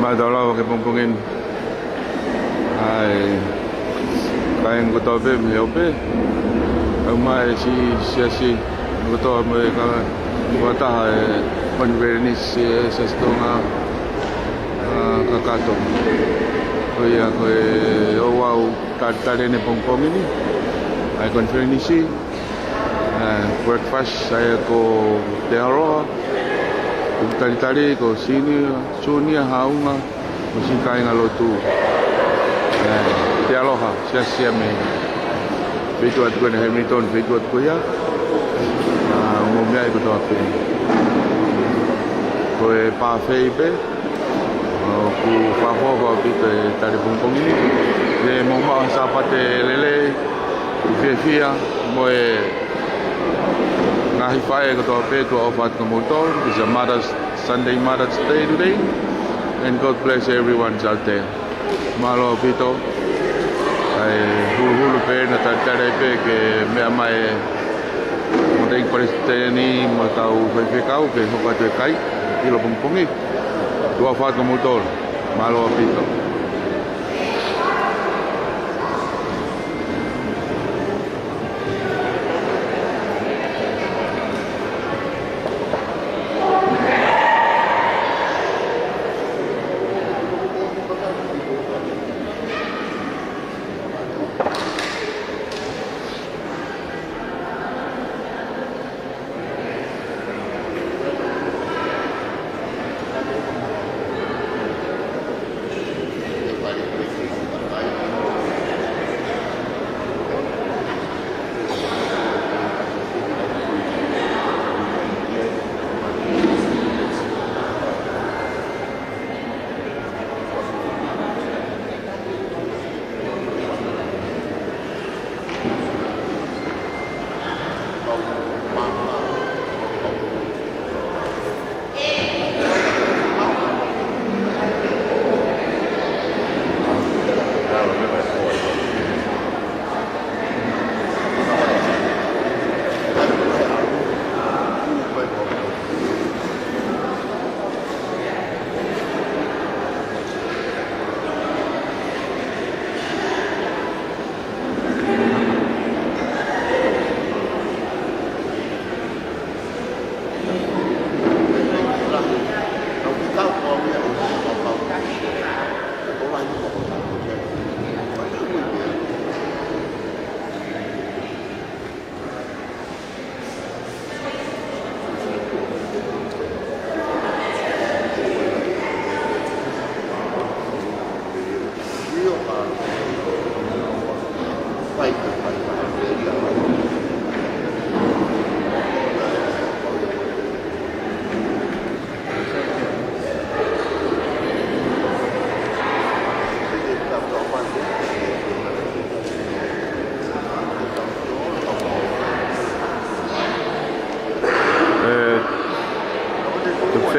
Madalaw ke pongpongin ai kain ko to be me ope mai si ko to me ka wata konvernis se stonga kakato ko ya ko o wau tare ne pongpongin ai konvernis breakfast saya ko te aroha tari ko sini sunia haunga musi kainga lotu te aloha sia me fitu atu ne Hamilton fitu atu ya ngomia ko to ape ko e pa feibe ku fa ho pite tari pongpongi le moma sapate lele fia moe ngahi fae ko to ape to ofat no motor is a Mother's Day today and God bless everyone out there malo pito ai hulu pe na tare pe ke me mai mo dei presteni mo tau fe kau ke ho pa te kai ilo pongpongi to ofat no motor malo pito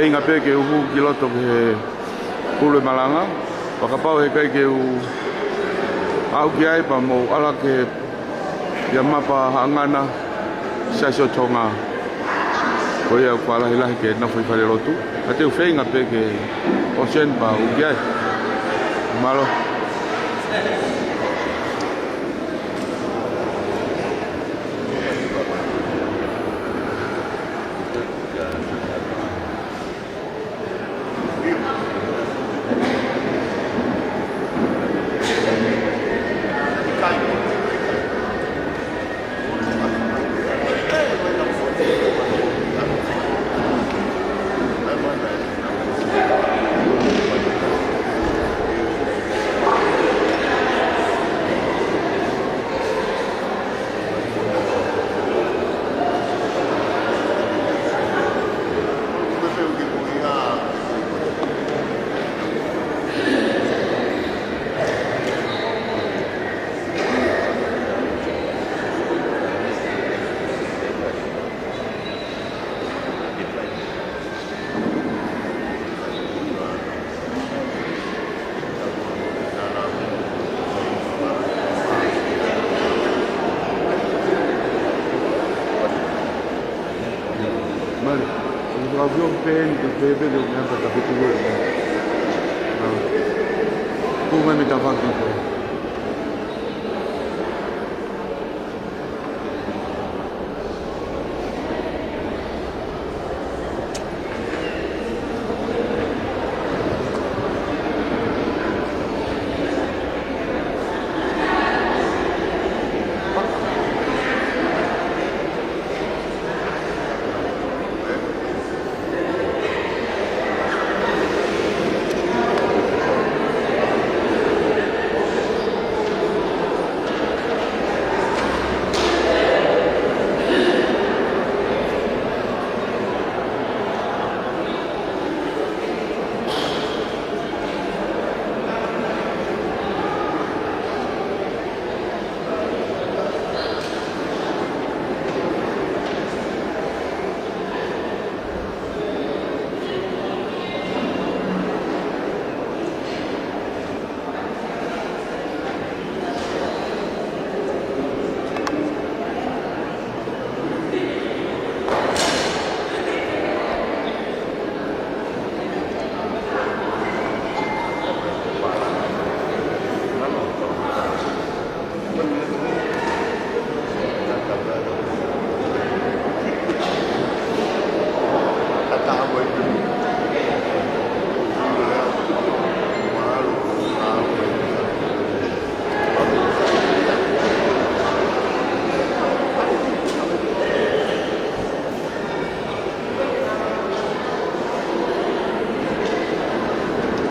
Inga pe ke uhu kiloto ke pulu malanga pakapau he kai ke u au ki ai pa mo ala ke ya mapa hangana sasio tonga ko ya kwala hila ke na foi fale lotu ate u feinga pe ke ocean pa u ki ai malo avião PN que veio ver o que está feito กูไม่มีกาฟังกินกู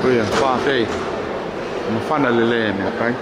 Kuya, okay. Mafana lelene, okay?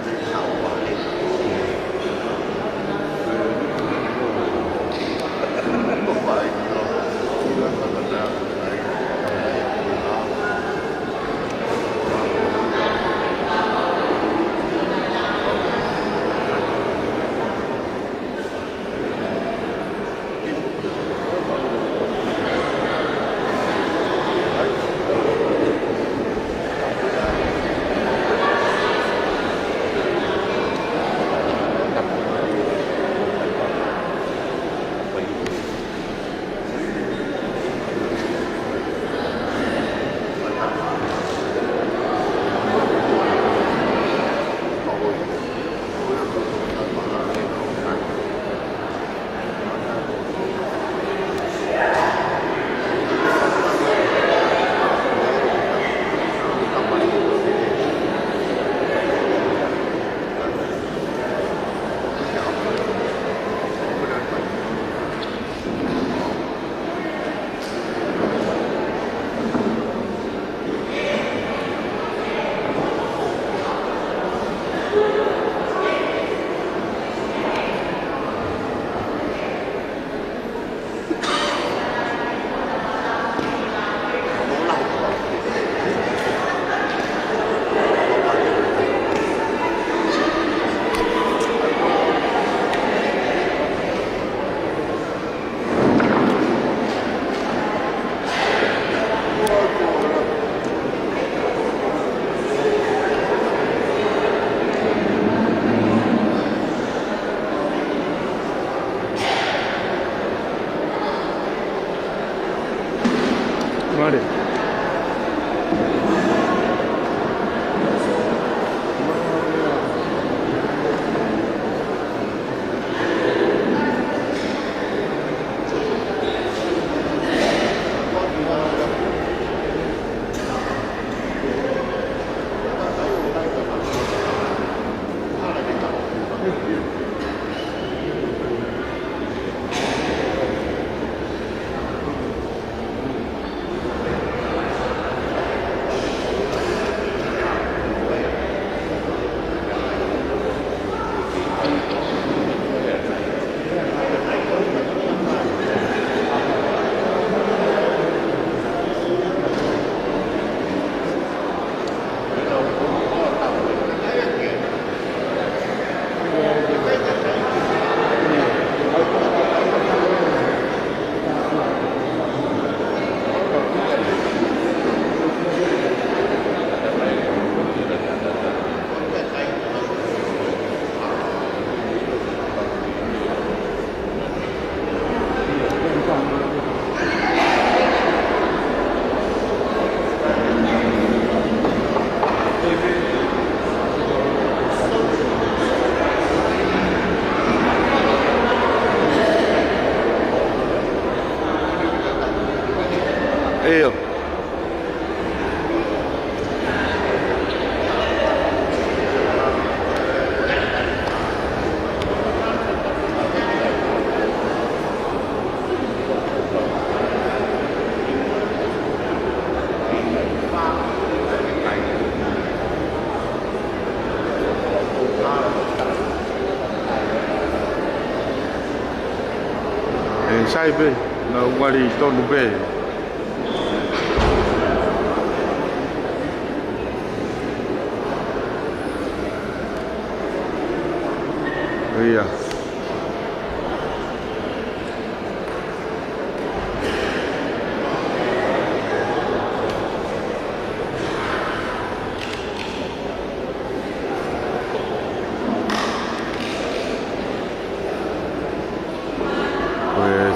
Vale. Iyo. Sai be na wari tonu be. Iya.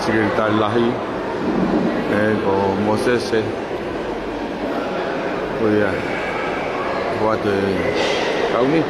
Secretary Lahi ko Moses ya buat tahun ni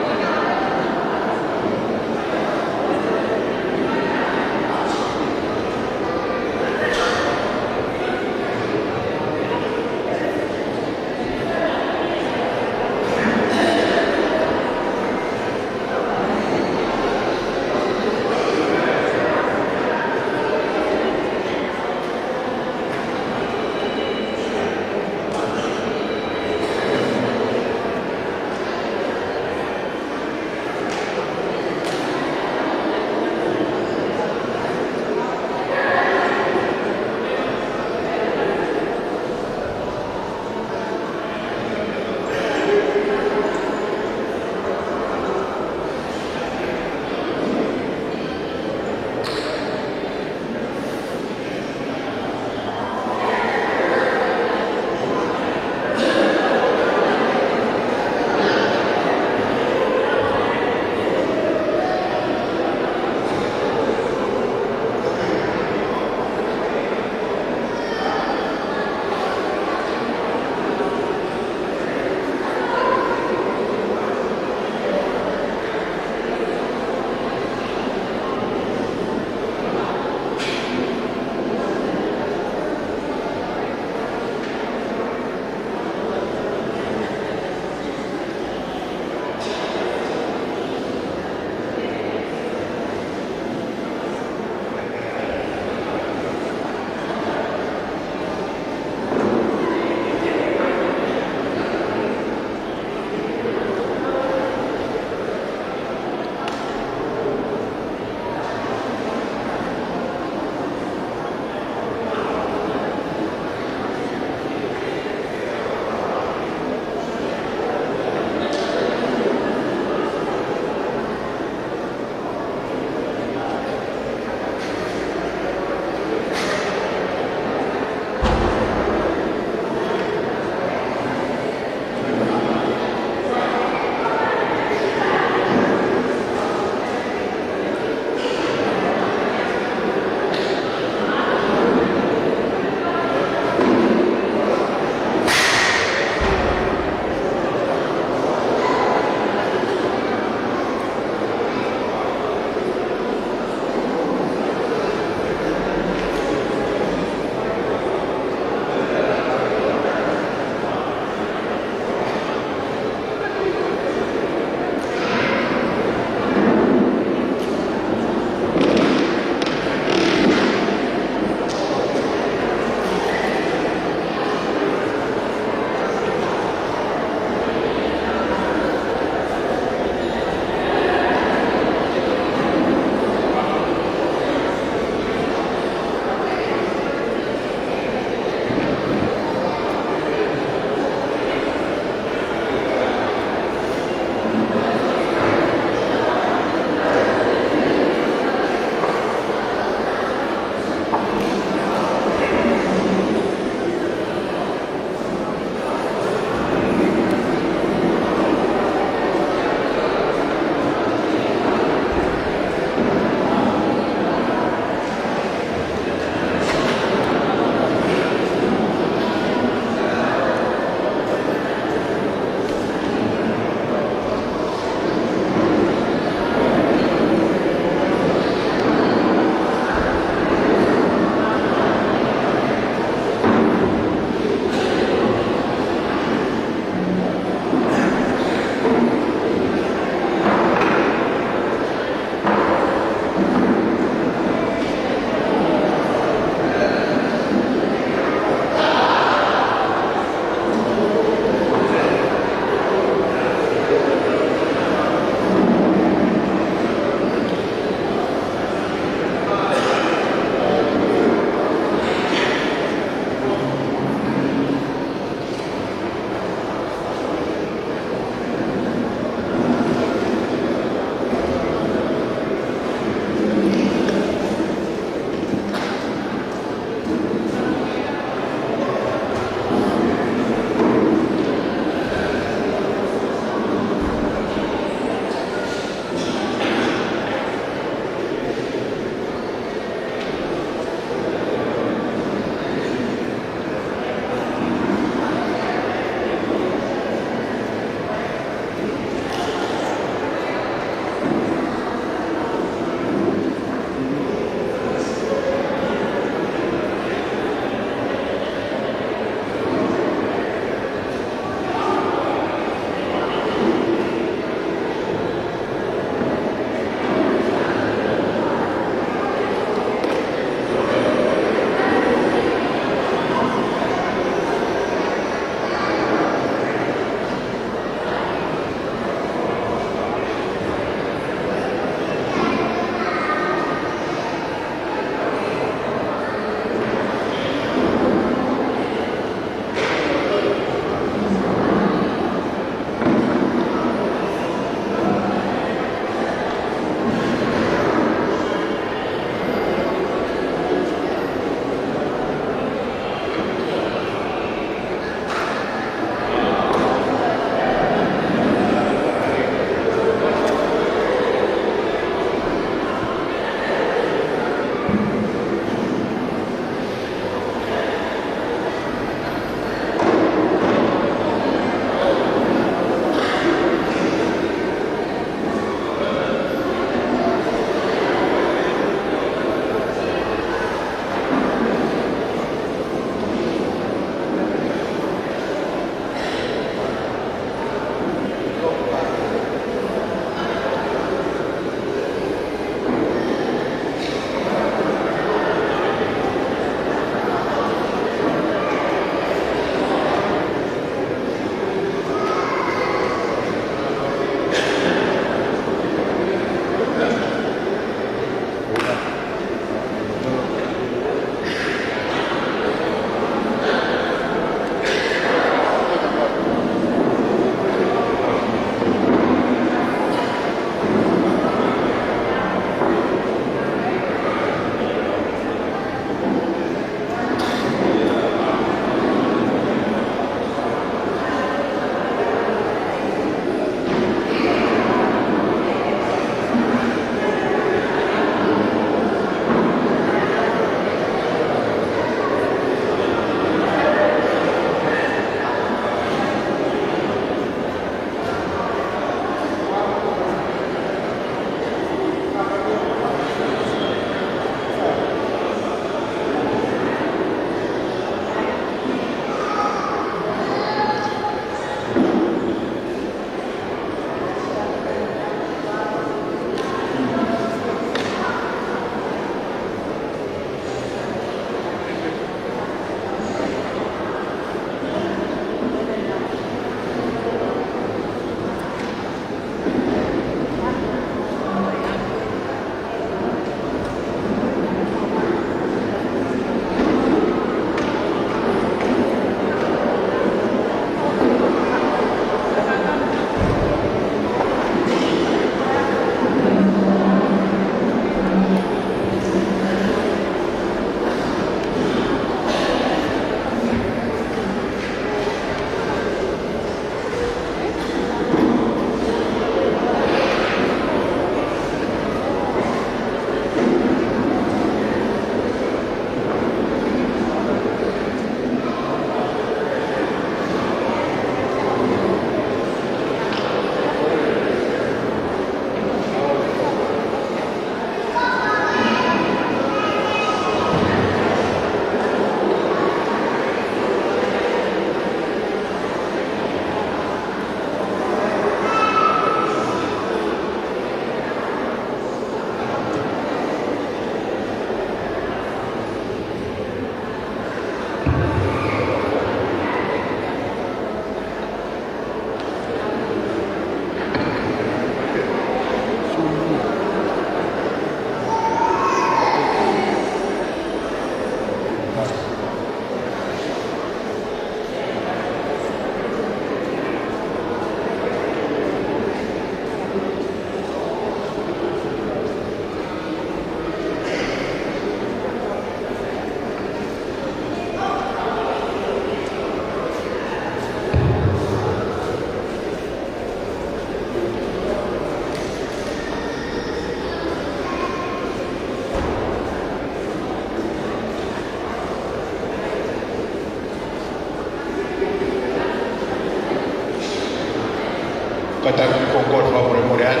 Batak Kokot Favoremorean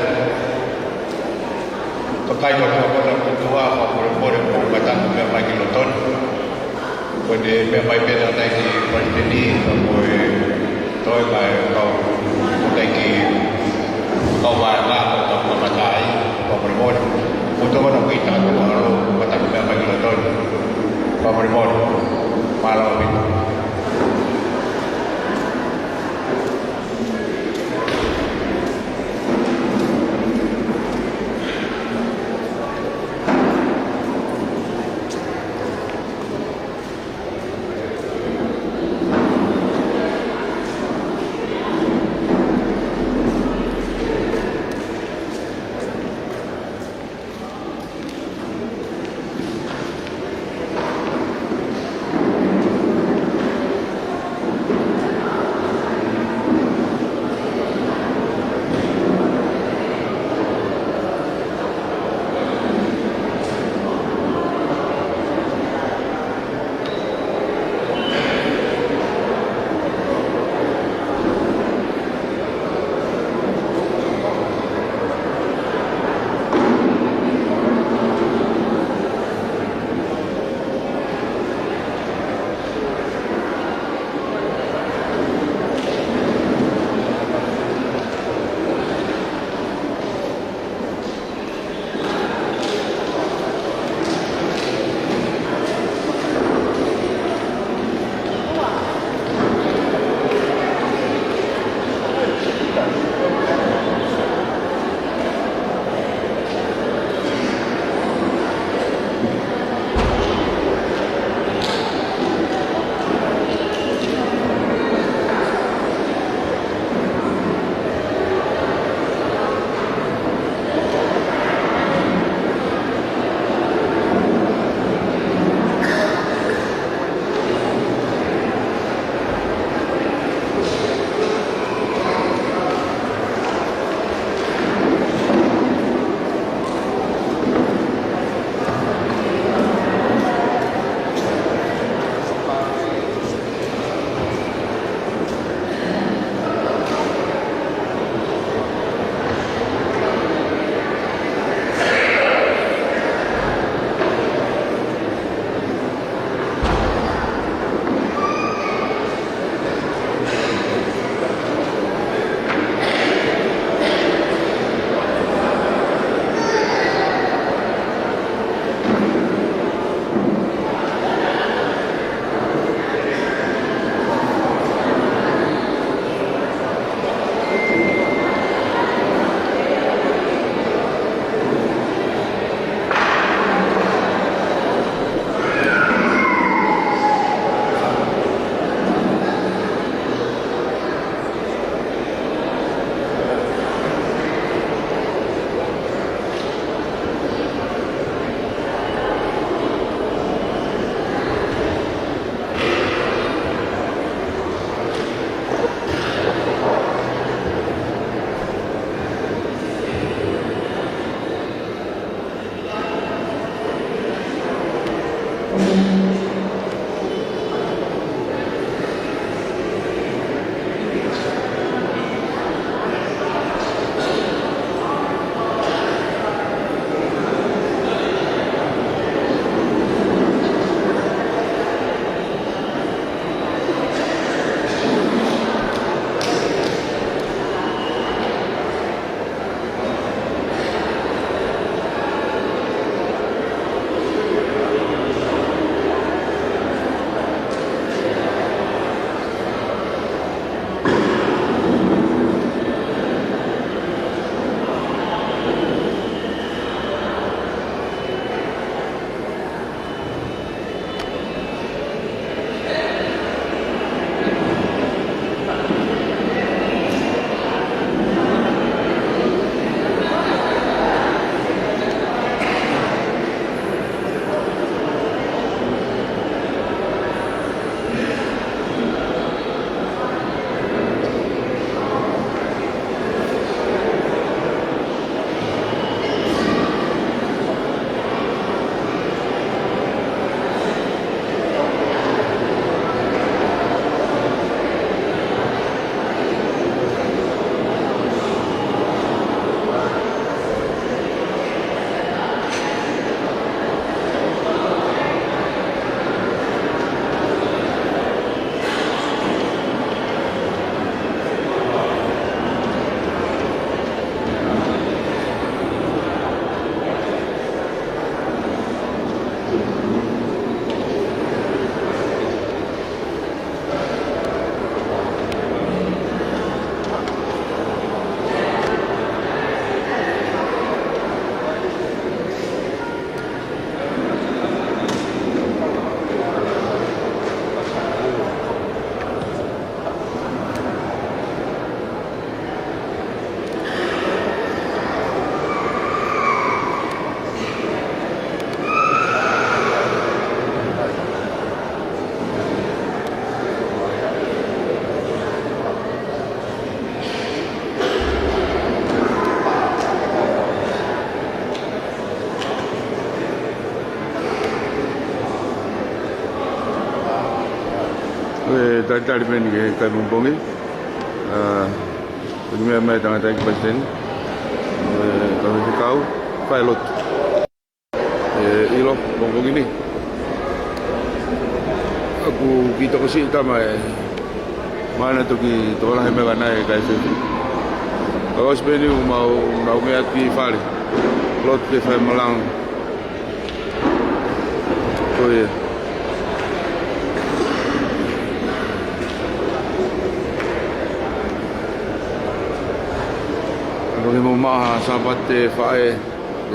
Pakai Kokot dan Ketua Favoremore Batak Memang Giloton Pada memang Biasa Taiki Pantini Sampai Toi Mai Kau Taiki Kau Warna Atau Mematai Favoremore Untuk mana kita Kalau Batak Memang Giloton Favoremore Malam itu tadi main ke kai bumbongi. Dunia mai tengah tengah presiden. Kalau kau pilot. Ilo bumbong ini. Aku kita kasih tama mana tu ki tu orang yang mana kai tu. Kalau sebenarnya mau ngiat ki fali. Lot ke fai malang. Oh ya. Bagi mama sahabat fae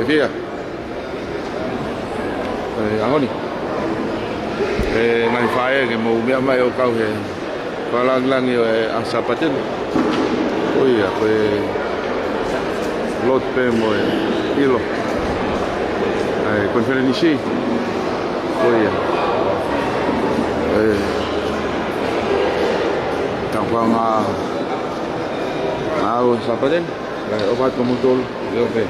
dia. Angoni. Ngai fae ke mau mia mai o kau he. Palang lang yo sahabatin. Oh iya, lot pe mo ilo. Konferensi. Oh iya. Tampang sahabatin. Obat kemudian, oke.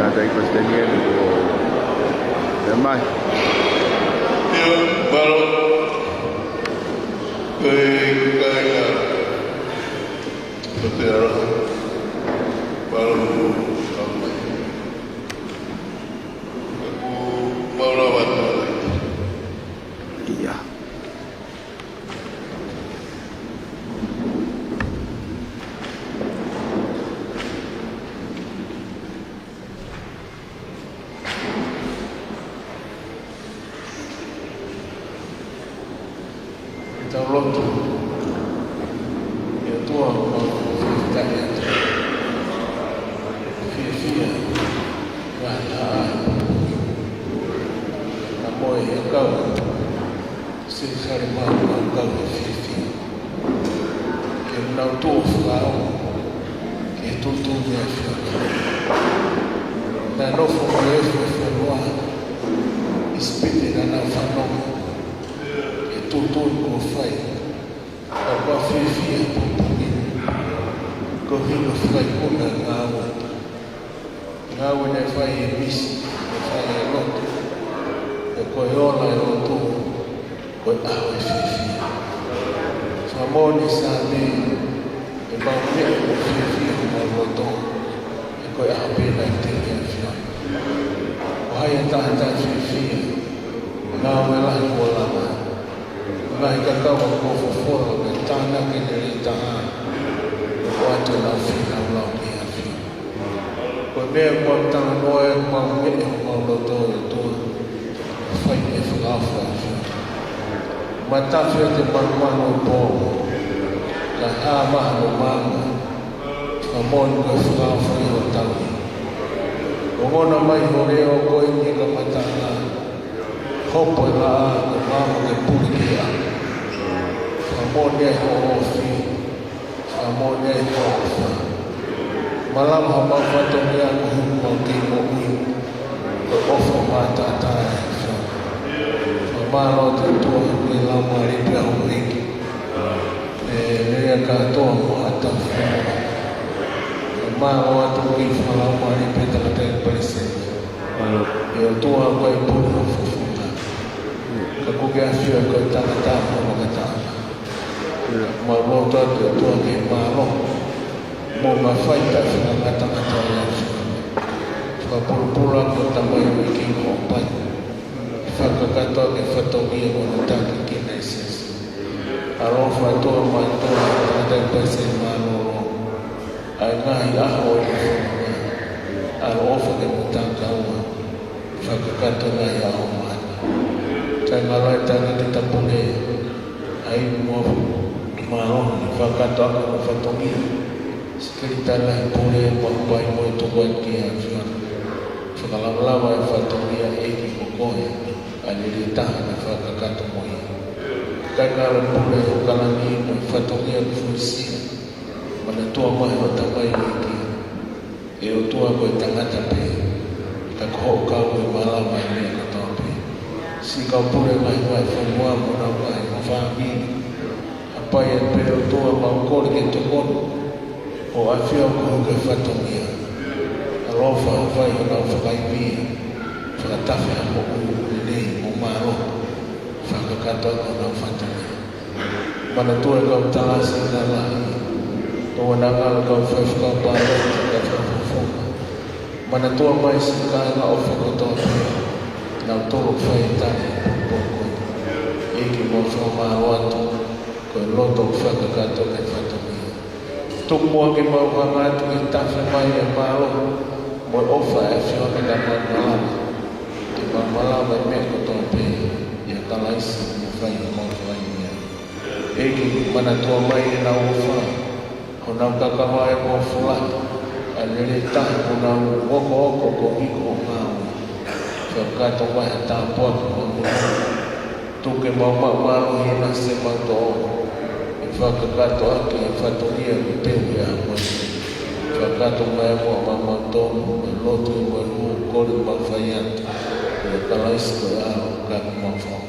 Ada pertandingan damai. Baru kaya betul baru aku baru awat. Iya. Tolong tu, itu apa kita lihat, via, wala, namoy ikaw, sinsari mga ikaw via, kaya nautuos ka, kaya tutunya via, na nofo mrefu via, ispiti na nafanong. Tutu ko fai apa fifi ko hino fai ko ngawa na fai bis fai lot ko yola yo tu ko awe fifi samoni sane e ba me ko fifi na loto ko awe na tenia fia wahai ta fifi ngawa la ko la Ngai kakau ko foforo ke tana ke neri taha watu na fina ulau ni hafi ko mea kwa tanga noe kwa mwene kwa loto yoto fai e whakafu hafi matawhia te panuano po ka maha no mama ka monu ka whakafu i o tawi o ngona mai horeo ko ingi ka matana hopo i raa ka mama ke purikia Amonia hofi, amonia hofi. Malam hamba fatong yang hukum kimomi, ofa mata tai. Amaro tu lama ribia hurik. Dia kata mata. Amaro tu kifah lama ribia tak persen. Yo tu aku ibu fufuta. Aku biasa aku tak tahu kata. Mau tahu tu ni mau mafai tak senang kata-kata yang sebab pulang ke tambah bikin kompan fakta kata ke fotografi wanita bikin isis arwah foto mantu ada persen malu ai ahoi arwah ke mutang kau fakta kata ya umat janganlah jangan kita boleh ai mau mahu fakata aku fotografi sekitar lah boleh buat mo itu buat dia whakalawalawa e whatongia e ki kokohe, a niri taha na whakakato mohi. Kai ngāra pule o kalani mo e whatongia kufuisia, mana tua mai o tamai o iki, e o tua ko e tangata pe, ka koho kau e malama e mea katoa pe. Si kau pule mai mai whamua mo na mai o whaamini, a pai e pe o tua mau kore ke tokono, o awhia o koho ke whatongia. Rofa o vai o nau whakaipia, whakatawhi a mo uu nei mo maro, whakakatoa o nau whatongia. Mana tua e kau tāsi na lai, tō nangala kau whewhkau pārai te ka whawhawhonga. Mana tua mai si kāinga o whakatoa pia, nau tōro whai tani pōkoi. Eki mo whamaro atu, koe loto whakakato e whatongia. Tuk mua ke mau whangatu e tawhi mai e maro, mo ofa e whiona ka malama. Te malama e mea kotoa pe, ia kalaisi mo whai o mau whai mea. Eki mana tua mai e nau ofa, ho nau kakawa e mo whulai, a nere tahi mo nau oko ko hiko o ngāui. Whakato wahe tāpua ki mo muna. Tuke mau maro hina se mau to o. E whakakato ake e whatongia ki peu e a mai. Whakato mai mo a mamatono, e lotu i mai mo kore mau whai atu. E kalaisi koe ao kaku mau whamu.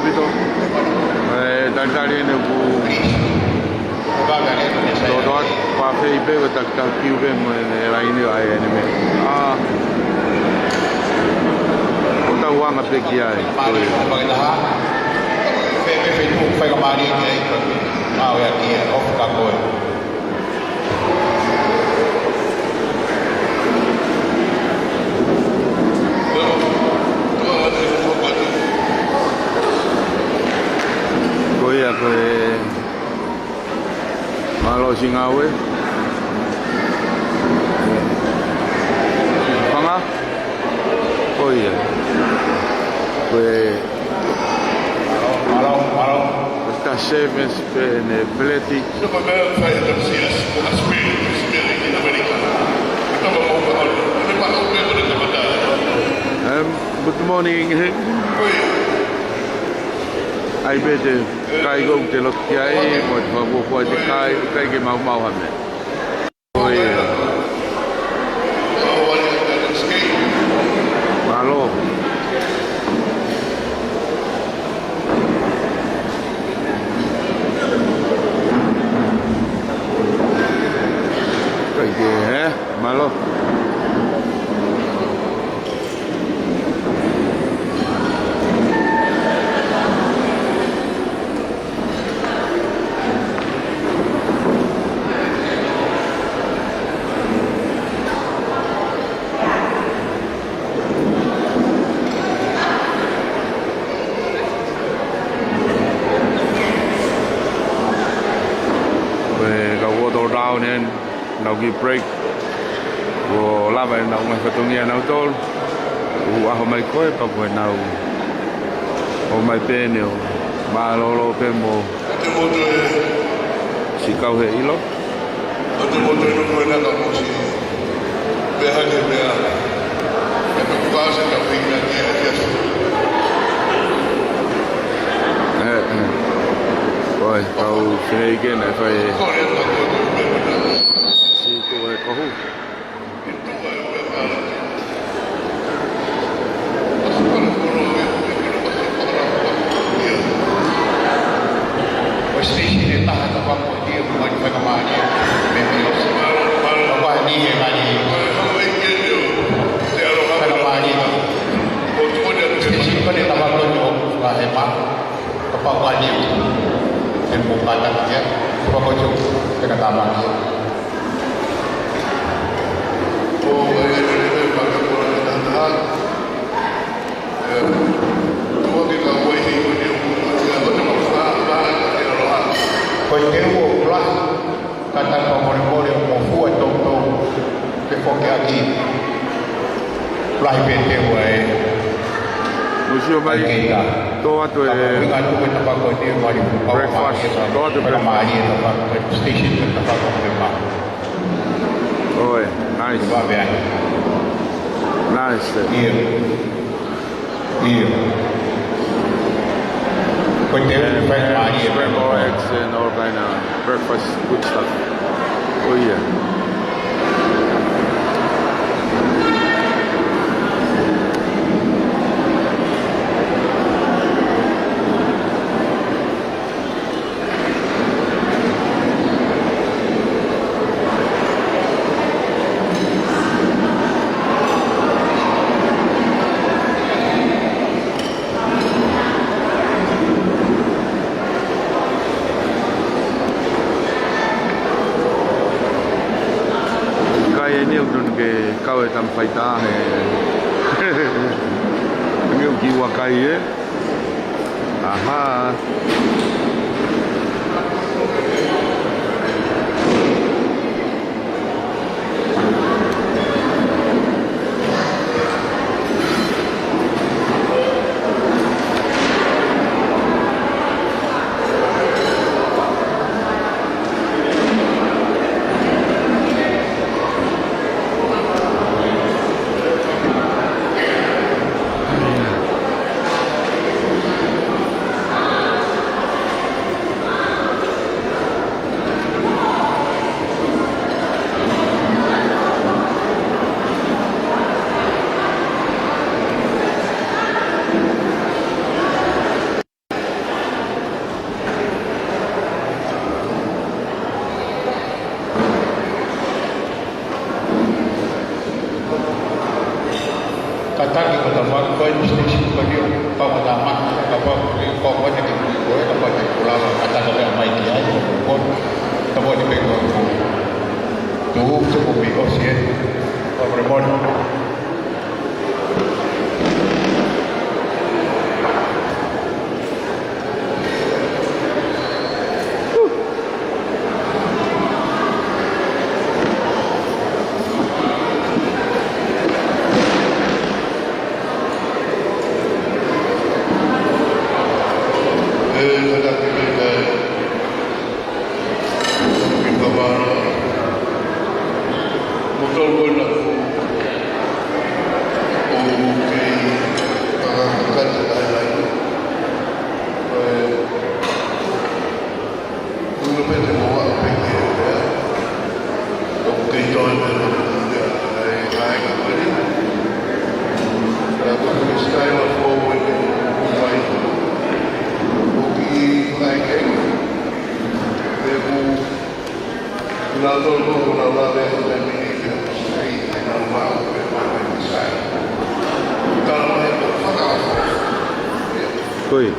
pito. Tangkari ni ku dodot pa fei pe tak kiu pe mo ne rai ni ai ni me. Kota uang apa kia ai. Fai kemari ni, ya dia, kakoi. Koi apa malo singawe. Panga? Koi ya. Koi Malo. Está seves ne pleti. Good morning. Ai bete kai go te lo kiai mo te te kai ke mau hame. Oi. Malo. Malo. Kau water down and now give break. La vai na uma fatongia na tol o a mai koe pa koe na o mai pene o ma lo pe mo si kau he ilo te mo te no na ka mo si be ha de be a te ko ba se ka pinga ni Oi, kau sei que ne fai si tu e kohu Musio mai toa tu breakfast toa tu station Oi, nice. Nice. Iya. Scrambled eggs and all kind of breakfast good stuff. Oh yeah. Kau tam faita he. Ngeu ki wakai e. Aha. tú se publicó 100 patrimonio. Oi.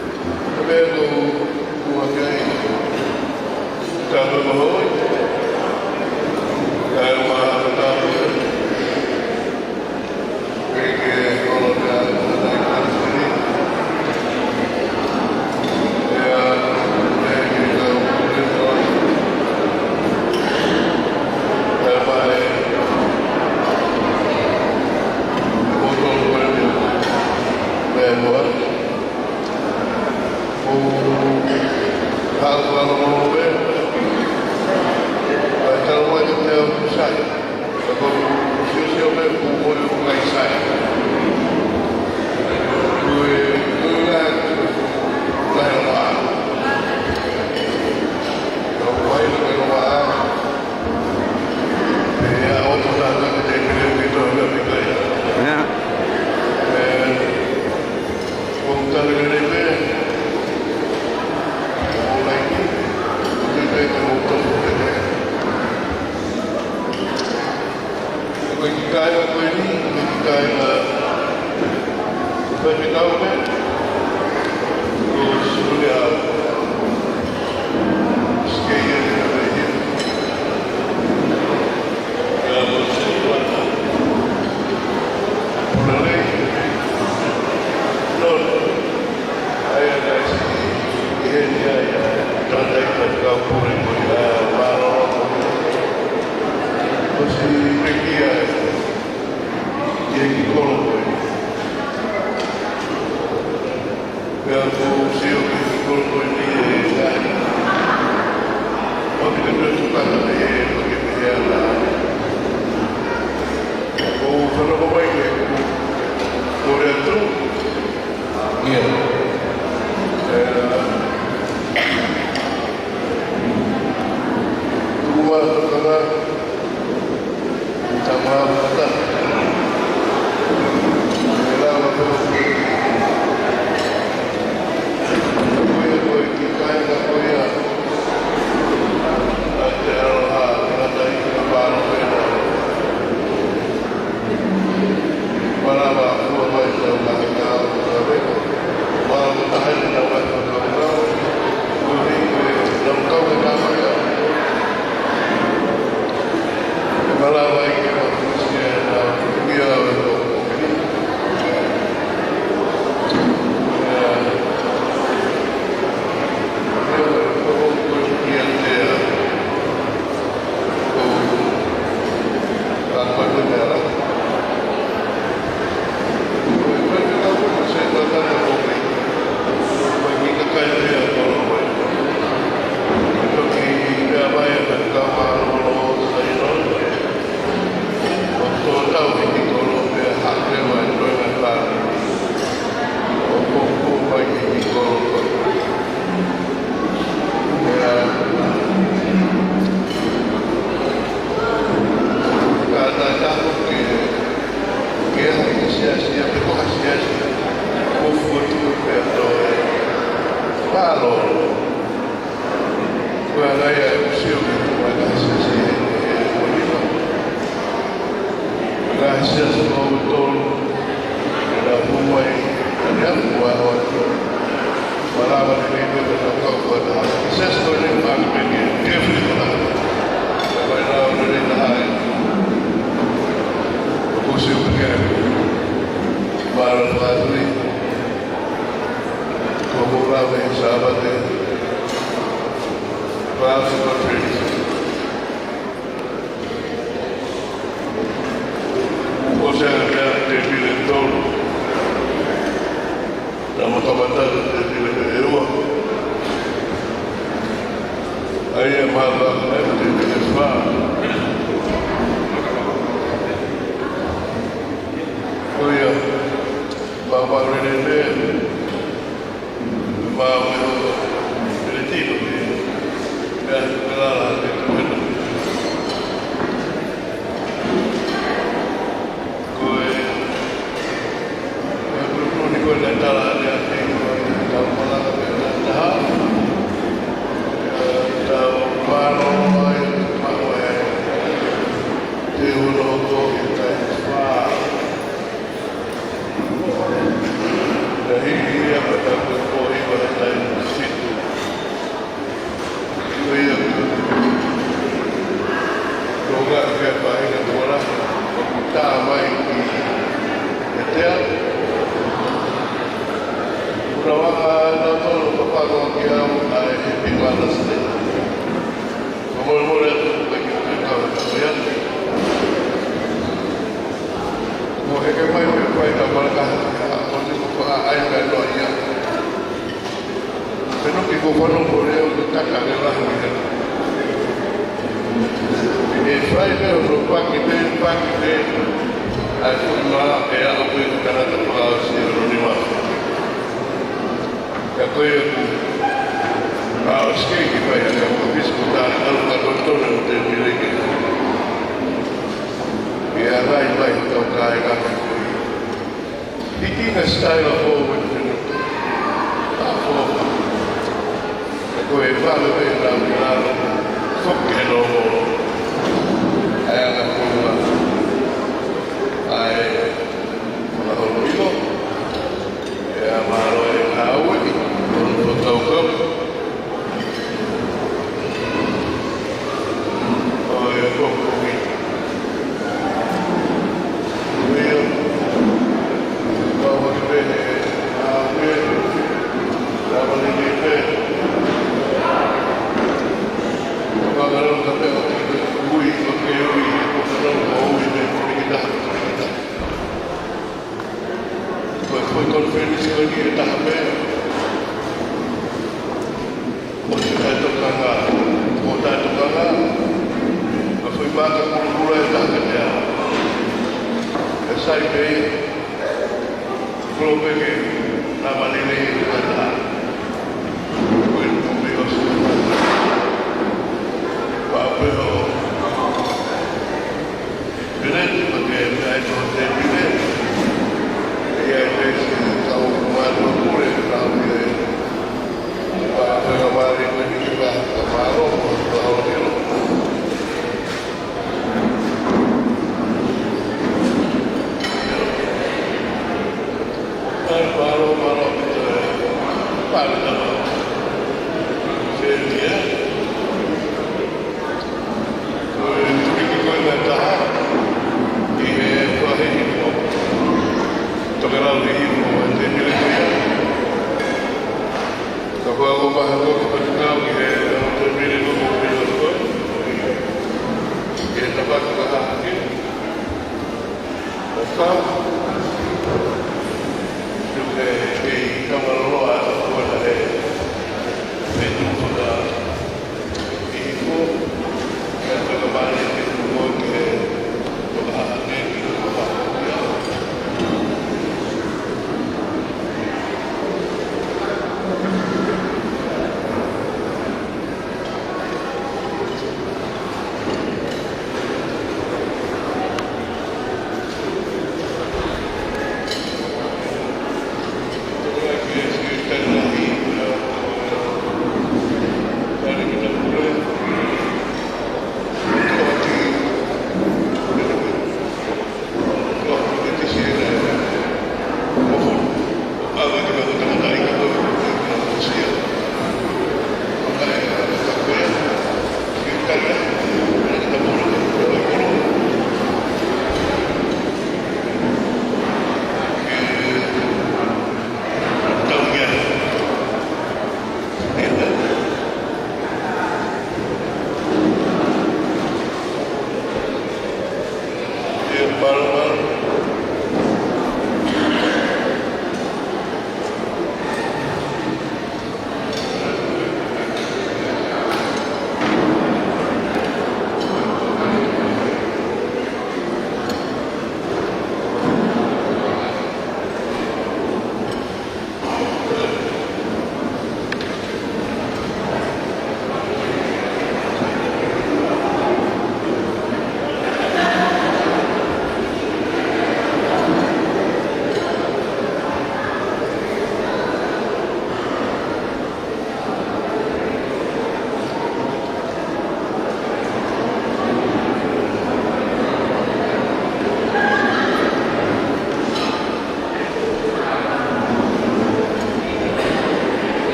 Gracias. Mahura de Sabate, Plasma Trees. O sea, de director, estamos avanzando desde el Ewa. Ahí es más la gente que les va. Oye, vamos a renecer, vamos a retiro, que es la gente.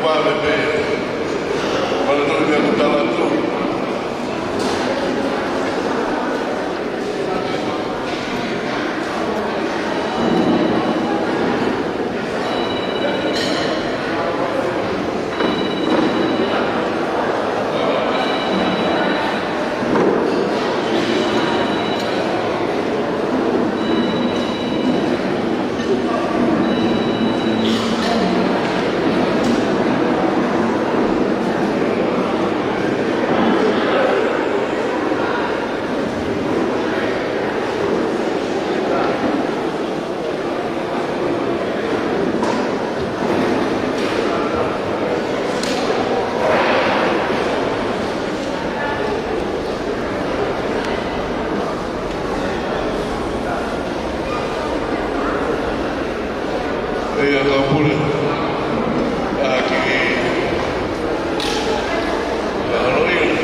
wa bebe. Wala to dia kutala tu. Ella la pura aquí la oír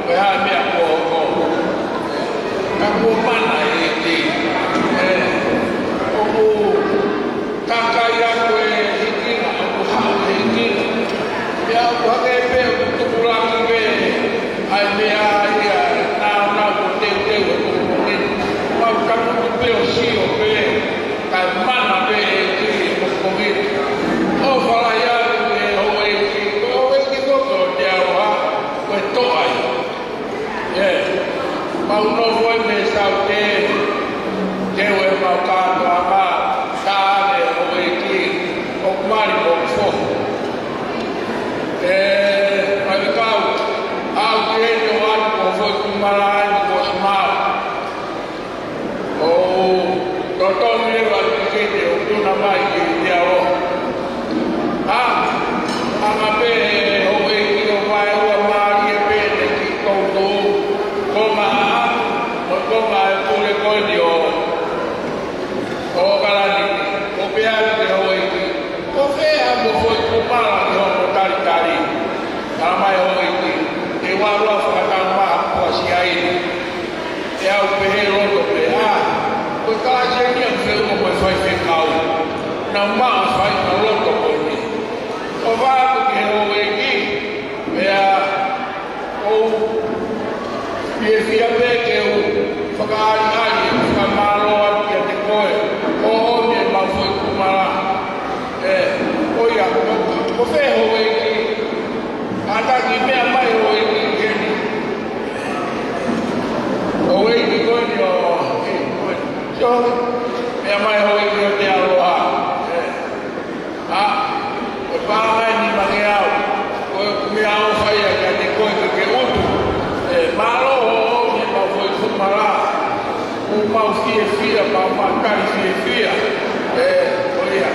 Koe hae mea kua hoko. Ka kua mana e te. Oku kakai ako e hikina, oku hao e hikina. Mea oku hake e peo tukuraki pe. Ai mea ia nao ko teu teu e kukumini. Mau kapuku peo sio pe. Kai mana pe e ki e kukumini. O whalai atu e hoa e ki. Hoa e ki koko te aroha. Koe toai. Mau no voi me sau te. Teu e mau kātua mā. Tāne hoa e ki. O kumari o fo. Mai kau. Au te e o atu ko foi kumarai ko smau. O totonu e wa tikete o tuna mai ki te aroha. Anga pe o e ki o mai ua maari e pe te ki koutou. Koma o koma e kule koe ni o karani. O pe atu te o e ki. O whea mo foi kumara ki o mo tari tari. Kara mai o e ki. Te warua whakatau maa kua si aini. Te au pehe roto pe koe kāse nia mwheu mo koe whai whekau. Nā maa whai na roto koe ni. O wāku ki he o e ki. Mea o fie fia pe ke o whakaari ari e whakamaro atu kia te koe. O me mau whai kumara. Oia, ko whē ho e ki. Ataki mea mai o e ki keni. O e ki koe ni o so, mea mai ho e ki o te aroha. O pāngai ni mange au. O mea au whaia kia te koe ke utu. Mālo ho me mau whai kumara. O mau fie fia, mau makari fie fia. Oia.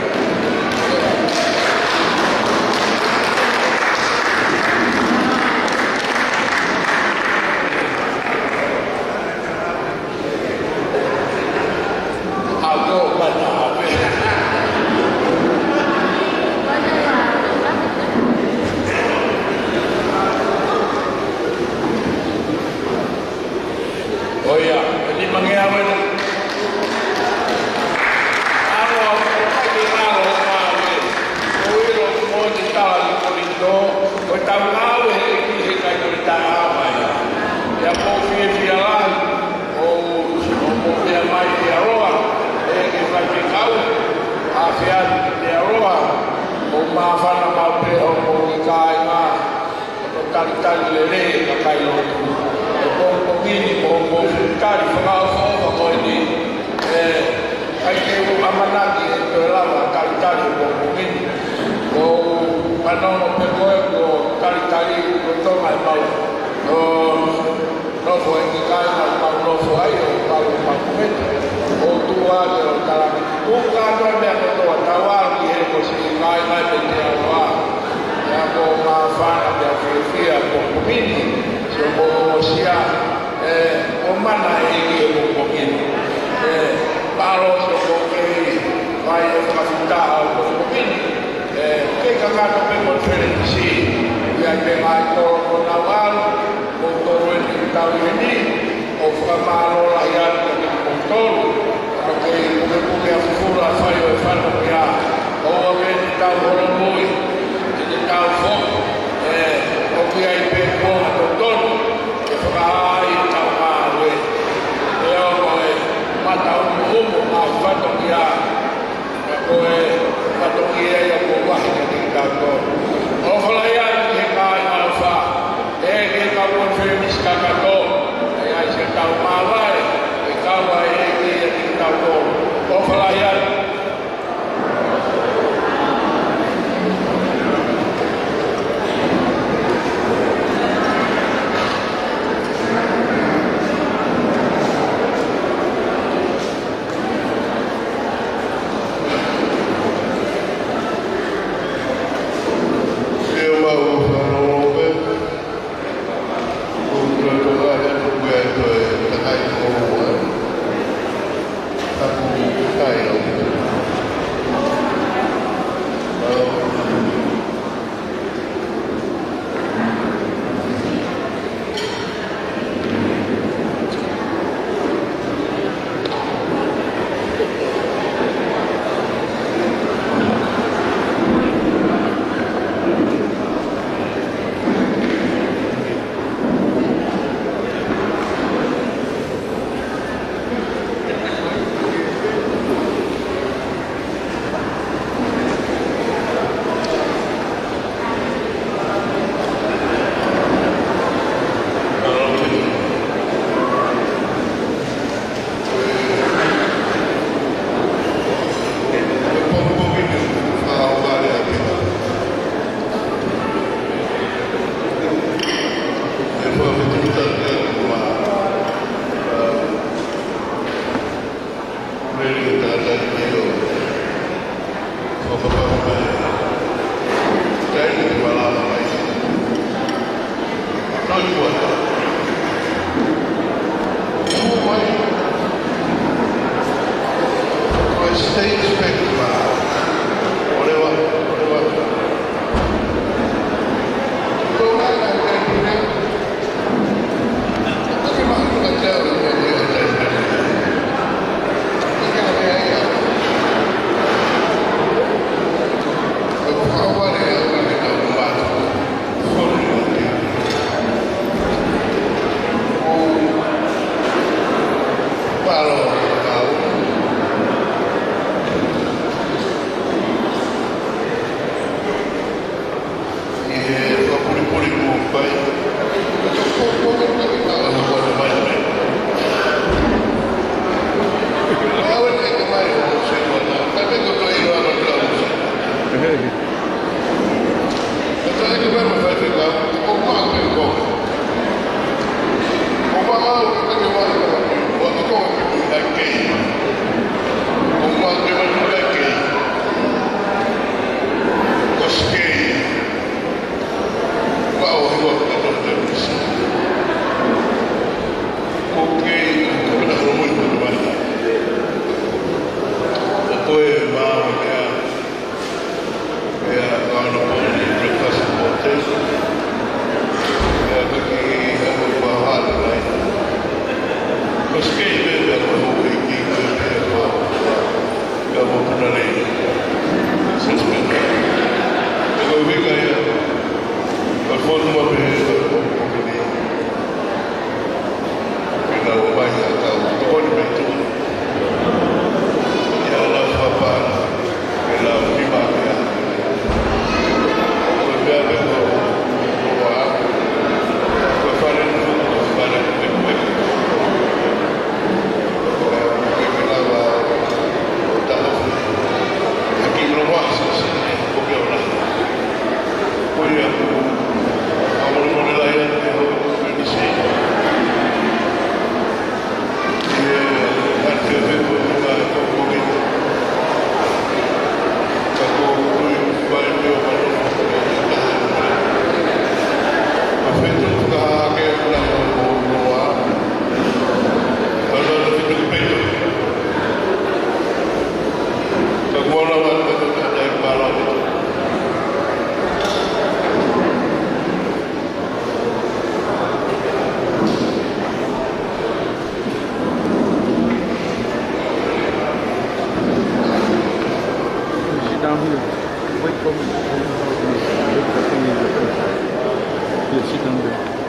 They're sitting there.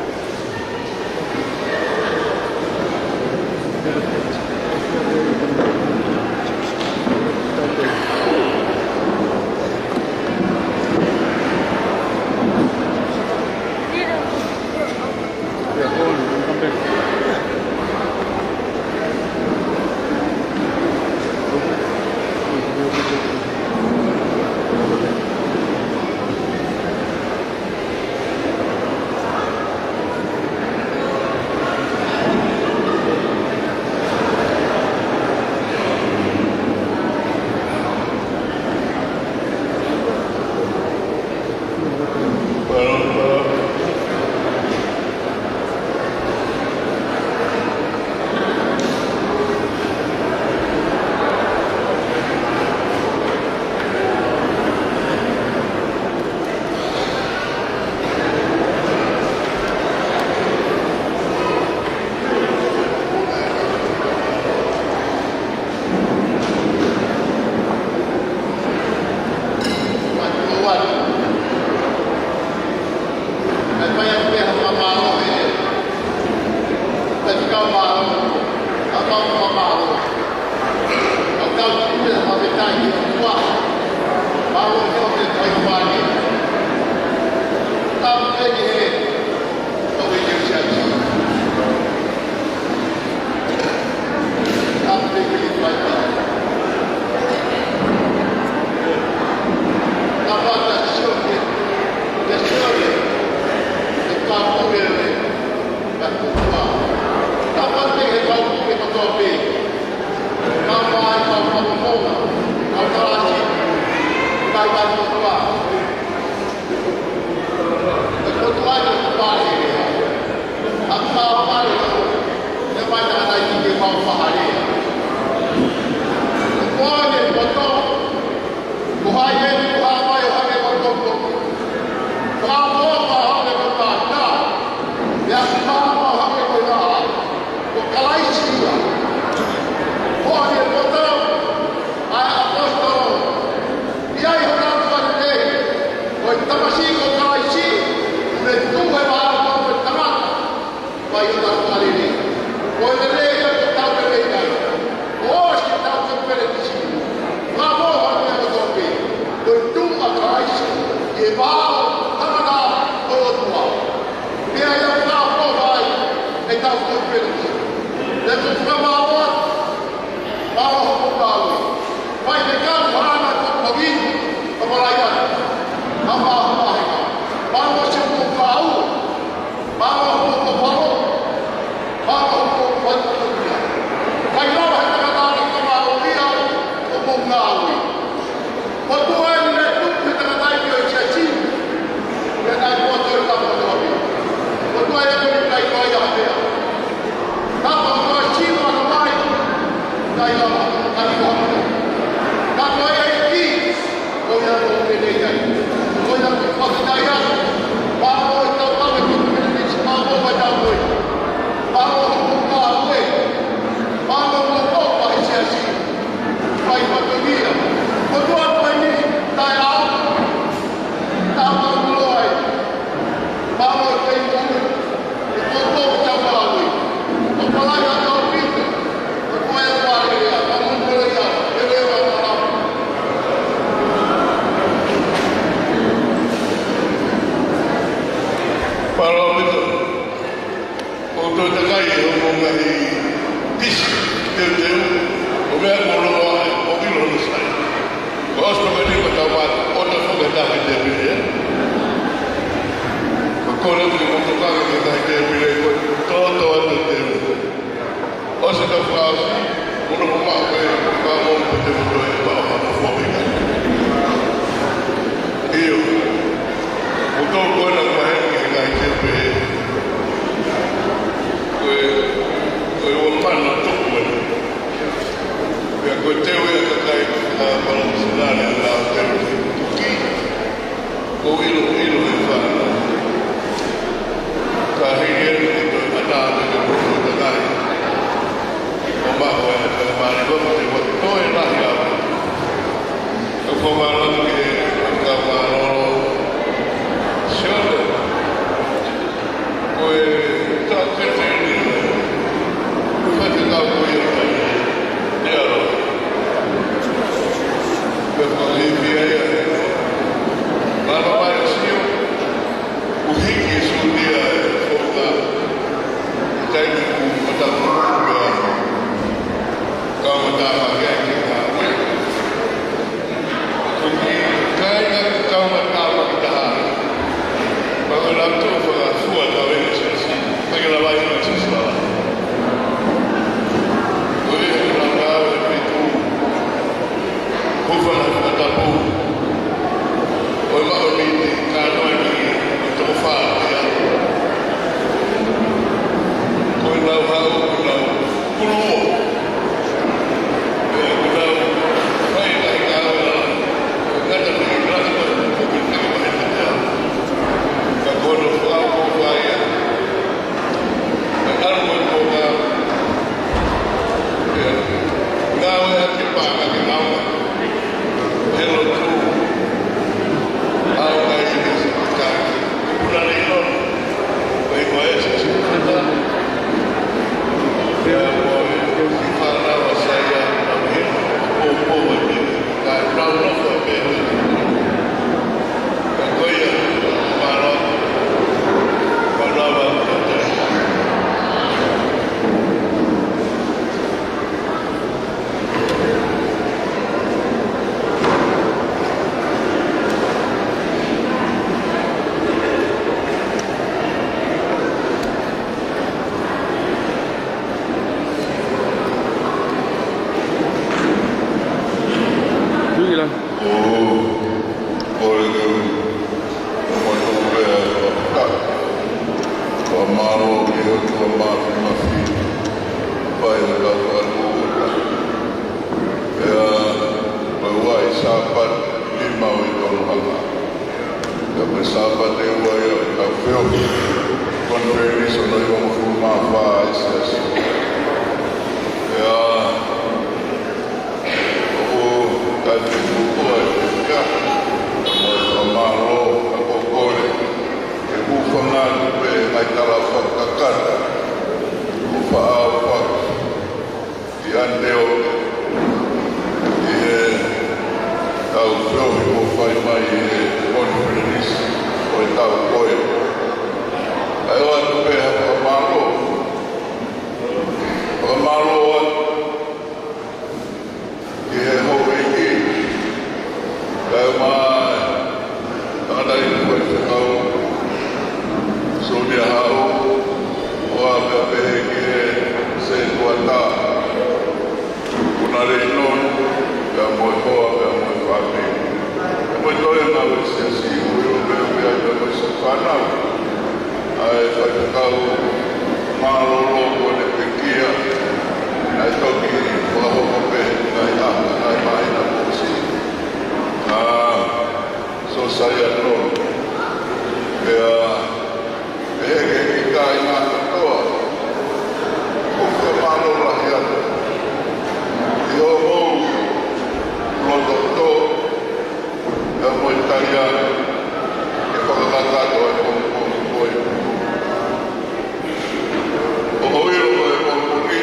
Yeah, go on, come back. le sabate ua ia ka feo conference no iwa mafuma fa SS ya o ka te ua ka o malo o kore e bufanga pe ai tala fakakata o fa fa di andeo tau feo o fai mai conference o tau koe ai o atu pe o malo ki he hou eiki kai mai tangadari koe whekau so nia hau o a pia pehe ki he se tuata kuna rei non pia moe hoa pia moe whame pia moe toe na we se si ui o pia pia pia moe se whanau ai whakakau māroro kone pekia ai toki wahoko pehe ngai aka ngai maina posi so sai anō pia pehe ke ki kai ngā katoa o kia māroro ahi atu i o hou loto tō pia moe taria e whakakatato e kongo koe o hoiro koe kongi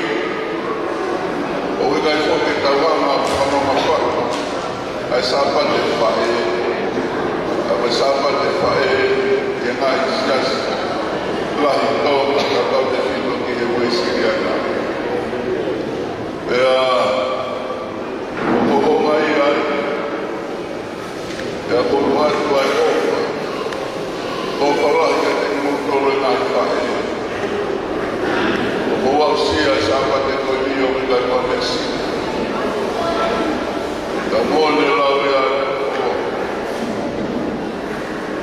o kai whoki tawanga whamama whaka ai sāpate whae ai sāpate whae e ngai sias lahi tō ka tau te whito ki he wei siriana pea o ho mai ai pea koru atu ai opa o wharahi ka te mutoro e ngai whae o au sia sāpate koe ni o kai konesi ka mōne lau ea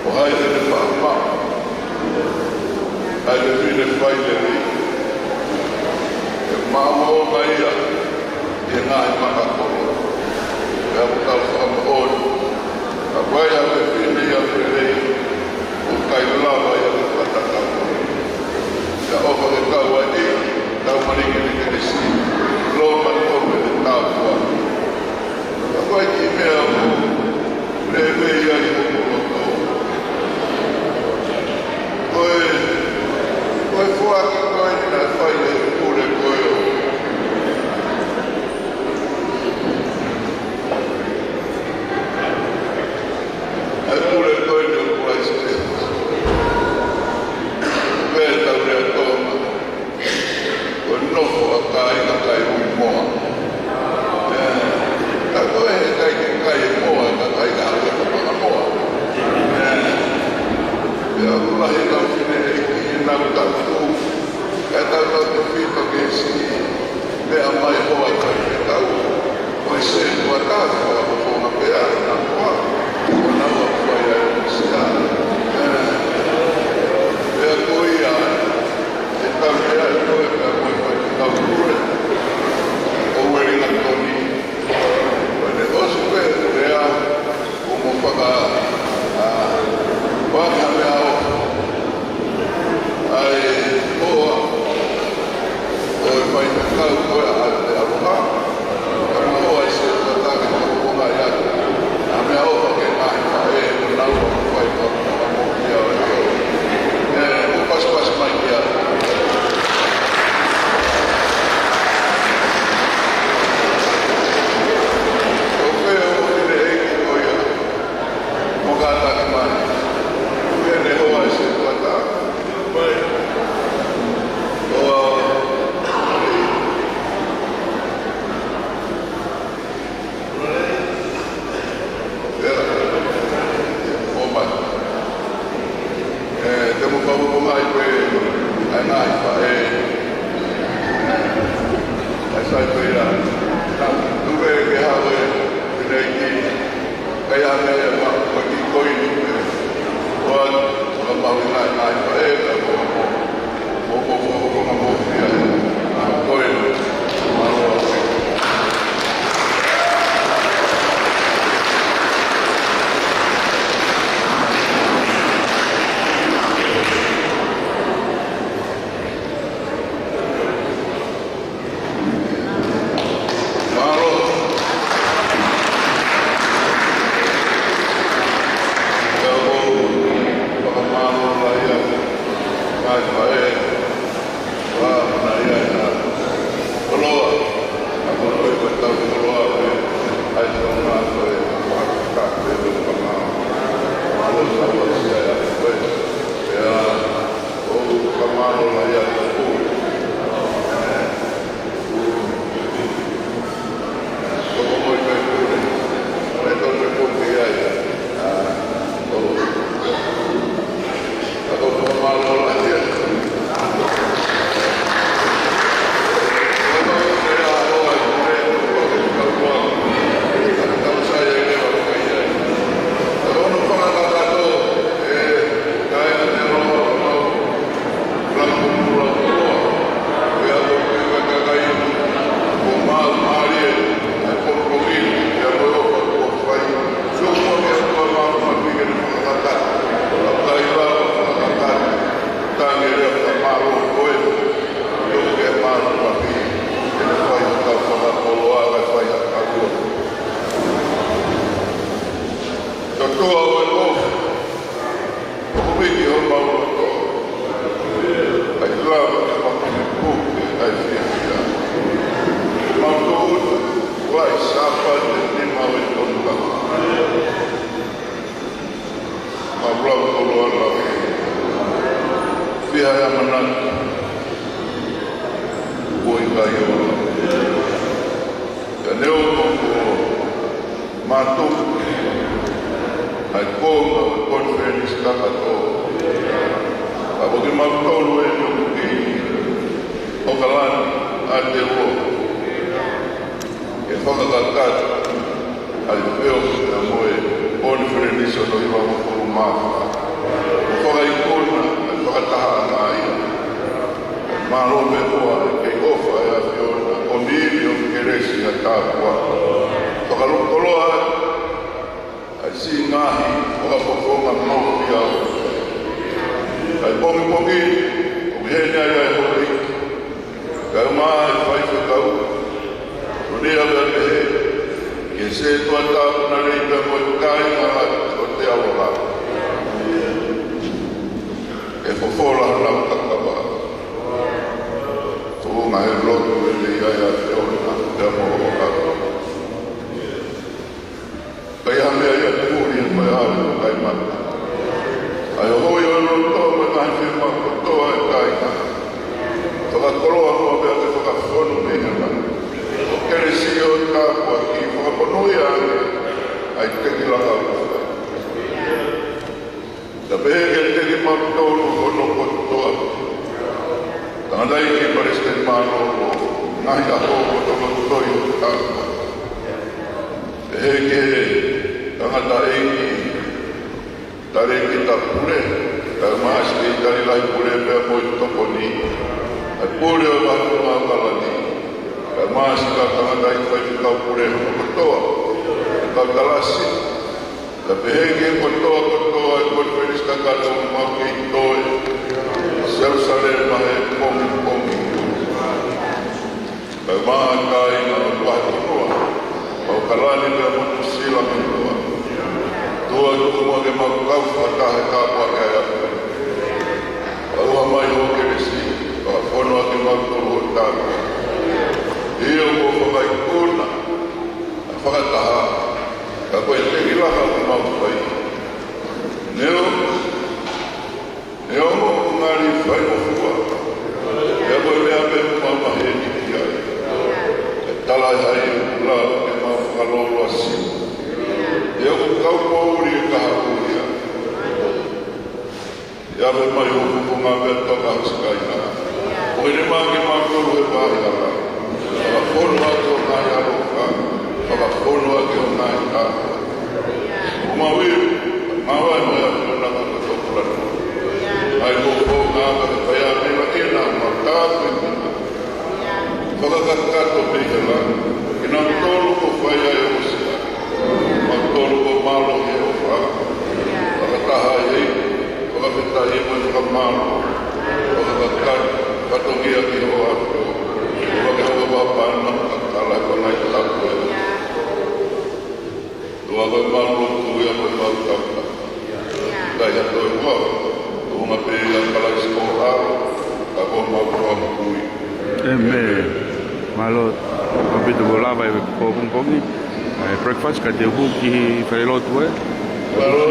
o haere ne whaama haere whine whaile ri e māma o mai ia e ngāi maka koro e apu tau whaama oi a wai a me whine ia whirei o kai lawa ia me whataka ia opa ke tau ai ia tau mariki ni kene si loma tome e tau kua a wai ki mea o rewe ia i hoku loto koe fuaki koe ni nai whaile kure koe o ai kure koe ni o Christchurch pēr tau rea tōma koe nofo a kai na kai ui moa ka koe he kai ke kai e moa ka kai ka hawe kapana moa pēr ulahi nau whine e ki e nau tau tū e tau tau te whito ke si pēr mai hoa kai ke tau koe se tua tāwhi hoa ko whonga pēr na hoa ko nau a whai ai o sia pēr koe ia e tau rea e koe pēr koe whai ke tau kure o weringa toni ne osu pēr rea o mo whaka waka mea o ai hoa o e whai me kau koe a te aroha ka hoa e se tatake ka hoa i atu a mea o whake ngai whae o nau a whai ka hoa mo kia o e o pas mai kia o whea o hine eiki koia mo kātake mai whea ne hoa e se tuata mai o te mo whamu mai koe ai ngai whae ai sai koe ia nuwe ke hawe tinei ki kai a mea ma koe ki koi ni oa ma maui ngai whae ka mo fia koe maroa pia ya mana oi ka yo ya leo ko mato ai ko conference ka to abo ke mato lo e no ki o kalan ate wo e foka ka ka al peo na moe conference no iba ko ma foka i kona foka taha mai maro me oa ke ofa ya fiona o mili o keresi ya tāpua foka lukoloa ai si ngahi foka pokonga mau pia ai pongi o hene ai ai hori kai mai fai whakau o rea vea ke se toa tāpuna reika mo i kai ngā o te awa e fofola na utakawa tu nga he lotu e le ia te ona te mo ka kai ame ia te muri e mai au kai mata ai hoi o lo to me mai te ma to ai kai ka to ka koloa mo be te ka fono me na o kere si o ka ko ki ko pono ia ai te ki la ka da bege te di mattolo con lo cottoa da dai che pareste mano nai a poco to cottoio tanto e che da dai che ta pure da mas che dai lai pure per poi to coni e pure va a la di da mas da dai fai ta pure cottoa da galassi la pehege kotoa e konferis kakata umake itoe Jerusalem he pomi kai maa kai na wahti noa au kalani me motu sila minua tua tukuma ke makau whatahe kāpua kai apu au hamai ho keresi ka whonoa ke makau ho tāpua iyo ko whakai kuna a whakataha ka koe te ilaha o mau whai. Neo mo ngari whai o fua. Ea koe mea me mau maheni ki ai. E talai hai o la ke mau whakalolo asi. Ea ko kau kouri e kaha kuria. Ea me mai o fuku ngā mea toka hasikai nā. Koe ne maa ke mau tolu e pahi ala. Waka whono ake o ngai aloka. Waka whono ake o ngai tā. Uma wiu, mawa e mea whina kaka topulano. Ai koko ngā kaka paya mea kena ma tāpui mena. Whakakakato pehela, ina tolu ko whaia e osia. Ma tolu ko malo e o wha. Whakataha e, whakapeta e mo i whakamalo. Whakakakato, katogia ki ho ato. Whakahawa wapana, kakala konai tāpui e. Tua koe malo tuia koe mau tauta. Kai hato e mua, tunga pēia kalai ko haro, ka koe mau toa kui. Malo, kapito bola vai popung pongi. Breakfast ka te hu ki wharelotu e. Malo,